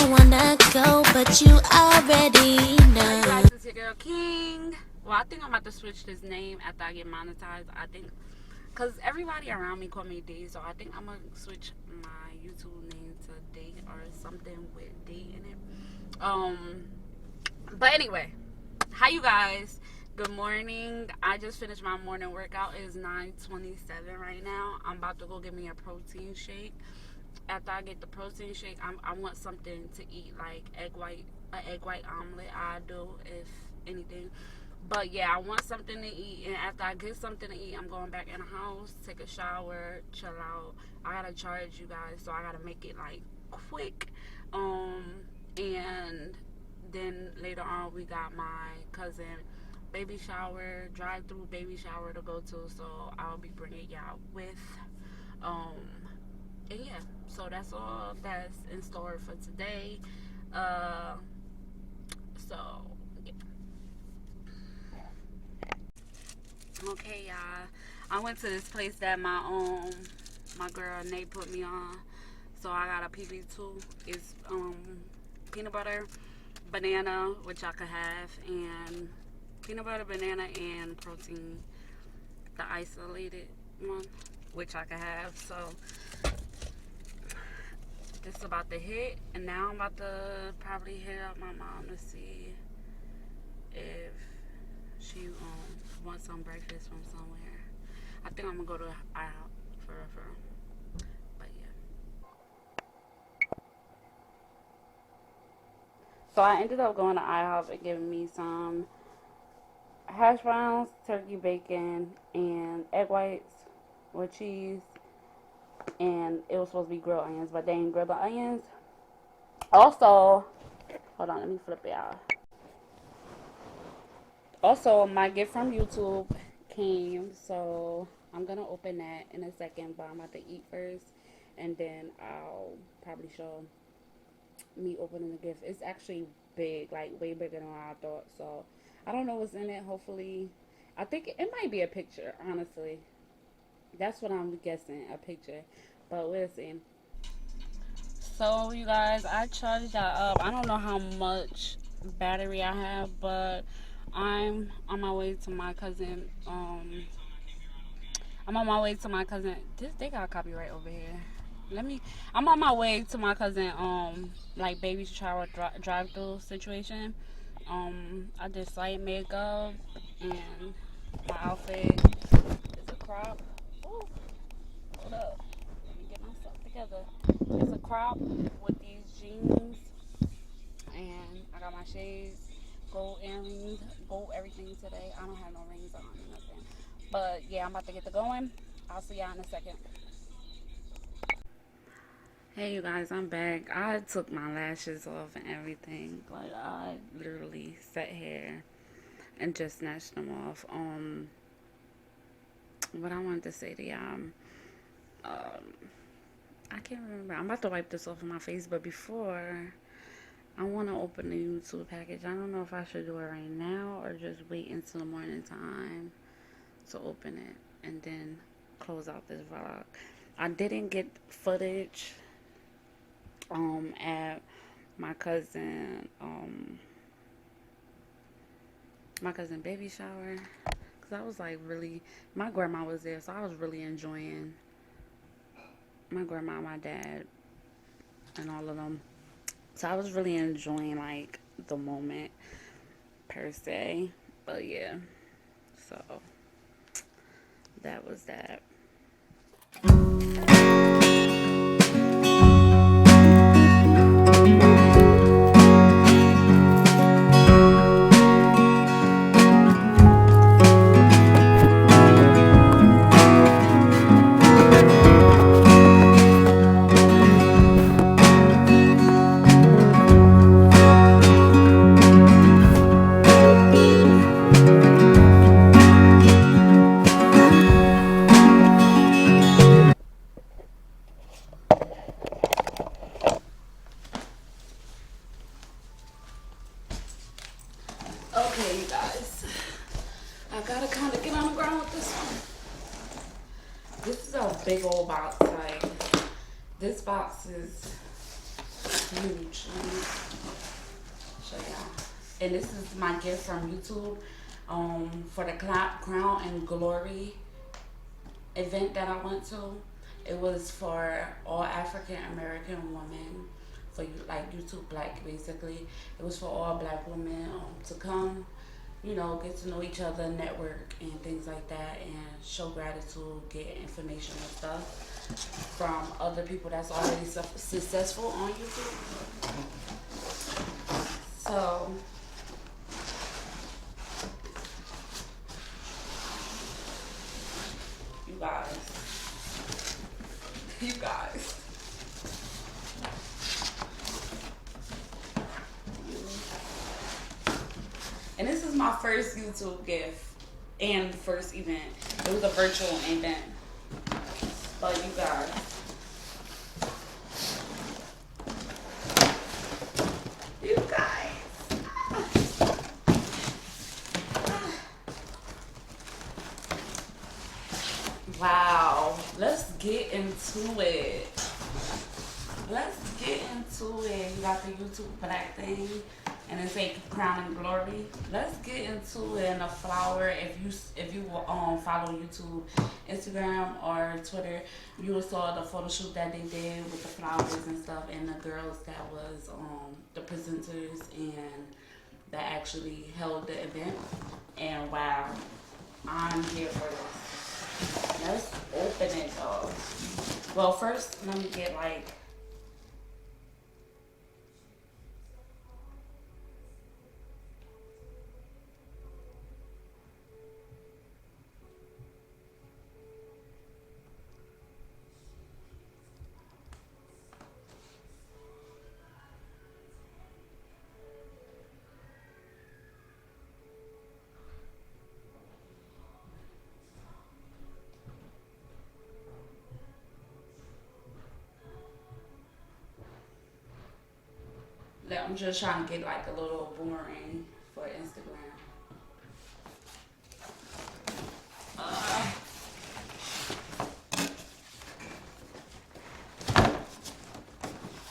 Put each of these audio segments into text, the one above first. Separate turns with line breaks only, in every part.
don't wanna go, but you already know.
Hey guys, it's your girl King. Well, I think I'm about to switch this name after I get monetized. I think, because everybody around me call me D, so I think I'm going to switch my YouTube name to D or something with D in it. But anyway, hi you guys. Good morning. I just finished my morning workout. It is 9:27 right now. I'm about to go get me a protein shake. After I get the protein shake, I want something to eat, like an egg white omelet. I do, if anything. But yeah, I want something to eat, and after I get something to eat, I'm going back in the house, take a shower, chill out. I gotta charge you guys, so I gotta make it like quick. And then later on, we got my cousin baby shower, drive-through baby shower to go to, so I'll be bringing y'all with. And yeah, so that's all that's in store for today. So yeah. Okay, y'all. I went to this place that my girl Nate put me on. So I got a PB2. It's peanut butter, banana, which I could have, and peanut butter, banana, and protein, the isolated one, which I could have. So this is about to hit, and now I'm about to probably hit up my mom to see if she wants some breakfast from somewhere. I think I'm gonna go to IHOP for real. But yeah. So I ended up going to IHOP and getting me some hash browns, turkey bacon, and egg whites with cheese. And it was supposed to be grilled onions, but they didn't grill the onions. Also, hold on, let me flip it out. Also, my gift from YouTube came, so I'm gonna open that in a second, but I'm about to eat first, and then I'll probably show me opening the gift. It's actually big, like way bigger than what I thought, so I don't know what's in it. Hopefully, I think it might be a picture, honestly. That's what I'm guessing, a picture, but we'll see. So you guys, I charged that up. I don't know how much battery I have, but I'm on my way to my cousin. I'm on my way to my cousin. They got copyright over here. I'm on my way to my cousin. Like baby shower drive-through situation. I did slight makeup, and my outfit is a crop. Ooh, hold up. Let me get myself together. It's a crop with these jeans, and I got my shades, gold earrings, gold everything today. I don't have no rings on or nothing. But yeah, I'm about to get to going. I'll see y'all in a second. Hey you guys, I'm back. I took my lashes off and everything. Like I literally sat here and just snatched them off. What I wanted to say to y'all, I can't remember. I'm about to wipe this off of my face, but before I want to open the YouTube package. I don't know if I should do it right now or just wait until the morning time to open it and then close out this vlog. I didn't get footage at my cousin baby shower, because I was like really, my grandma was there, so I was really enjoying my grandma, my dad, and all of them. So I was really enjoying like the moment per se. But yeah, so that was that. Okay, you guys, I gotta kind of get on the ground with this one. This is a big old box. Like, this box is huge. Let me And this is my gift from YouTube for the Crown and Glory event that I went to. It was for all African American women, for you like YouTube Black basically. It was for all Black women to come, get to know each other, network, and things like that, and show gratitude, get information and stuff from other people that's already successful on YouTube. So, you guys, you guys. And this is my first YouTube gift and first event. It was a virtual event. But you guys, you guys. Wow. Let's get into it. Let's get into it. You got the YouTube Black thing. And it's a Crown and Glory. Let's get into it. And a flower. If you follow YouTube, Instagram or Twitter, you saw the photo shoot that they did with the flowers and stuff, and the girls that was the presenters and that actually held the event. And wow, I'm here for this. Let's open it though. Well, first let me get like. I'm just trying to get like a little boomerang for Instagram.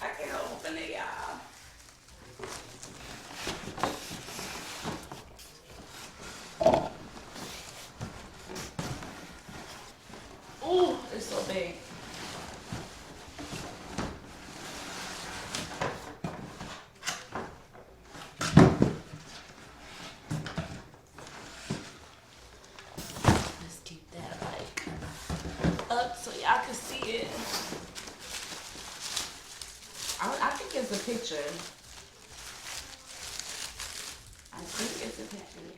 I can't open it, y'all. Ooh, it's so big. I can see it. I think it's a picture. I think it's a picture.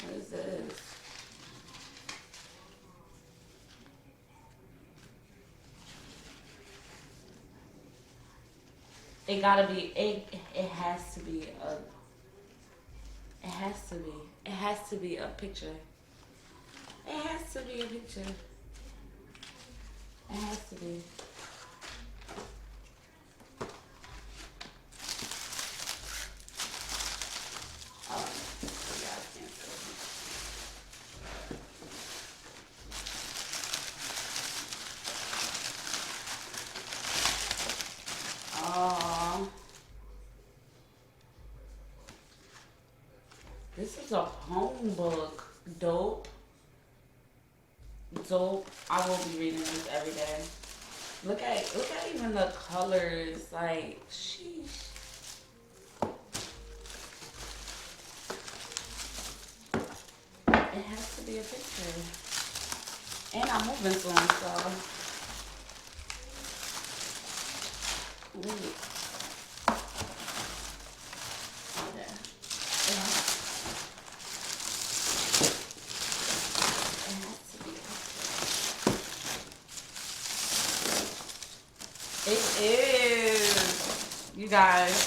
What is this? It gotta be. It has to be a. It has to be. It has to be a picture. It has to be a picture. It has to be. Oh, yeah, I can't see. Oh, this is a poem book. Dope. Dope. I will be reading this every day. Look at even the colors. Like, sheesh. It has to be a picture. And I'm moving soon, so. Wait. Okay. Yeah. It is, you guys.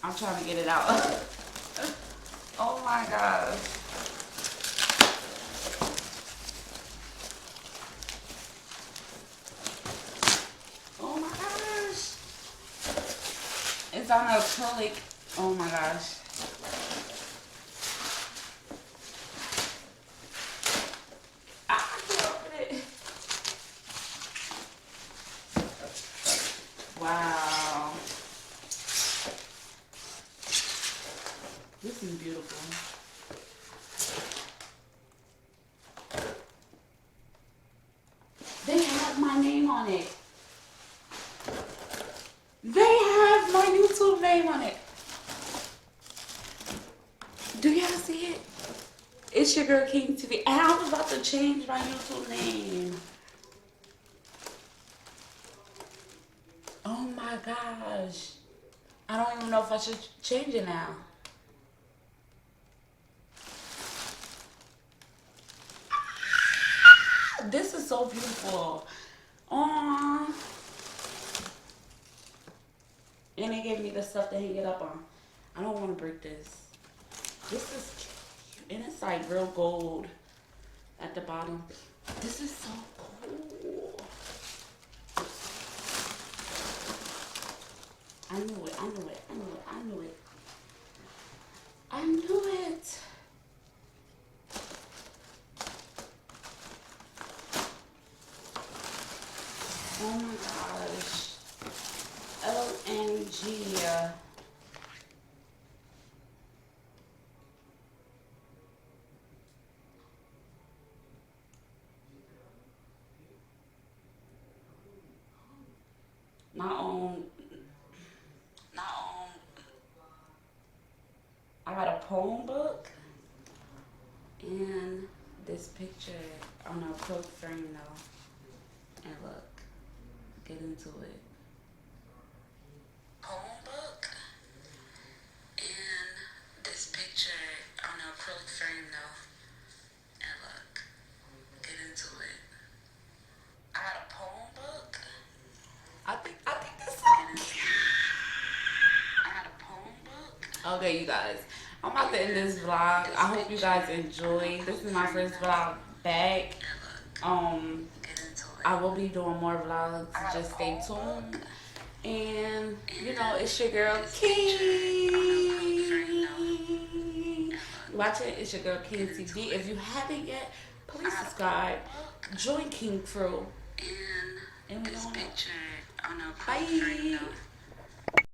I'm trying to get it out. Oh my gosh. Oh my gosh. It's on acrylic. Oh my gosh. wow. This is beautiful. They have my name on it. They have my YouTube name on it. Do y'all see it? It's your girl King TV. And I was about to change my YouTube name. Oh my gosh. I don't even know if I should change it now. This is so beautiful. Aww. And they gave me the stuff to hang it up on. I don't want to break this. This is cute. And it's like real gold at the bottom. This is so cool. I knew it. I knew it. I knew it. I knew it. I knew it. Oh my gosh. LNG. I got a poem book and this picture on a quilt frame though. And look, get into it. Poem book and this picture on a quilt frame though. And look, get into it. I got a poem book. I think this is I got a poem book. Okay, you guys. I'm about to end this vlog. I hope you guys enjoy. This is my first vlog back. I will be doing more vlogs. Just stay tuned. And you know, it's your girl King. Watch it. It's your girl King TV. If you haven't yet, please subscribe. Join King Krew. And we going. Bye.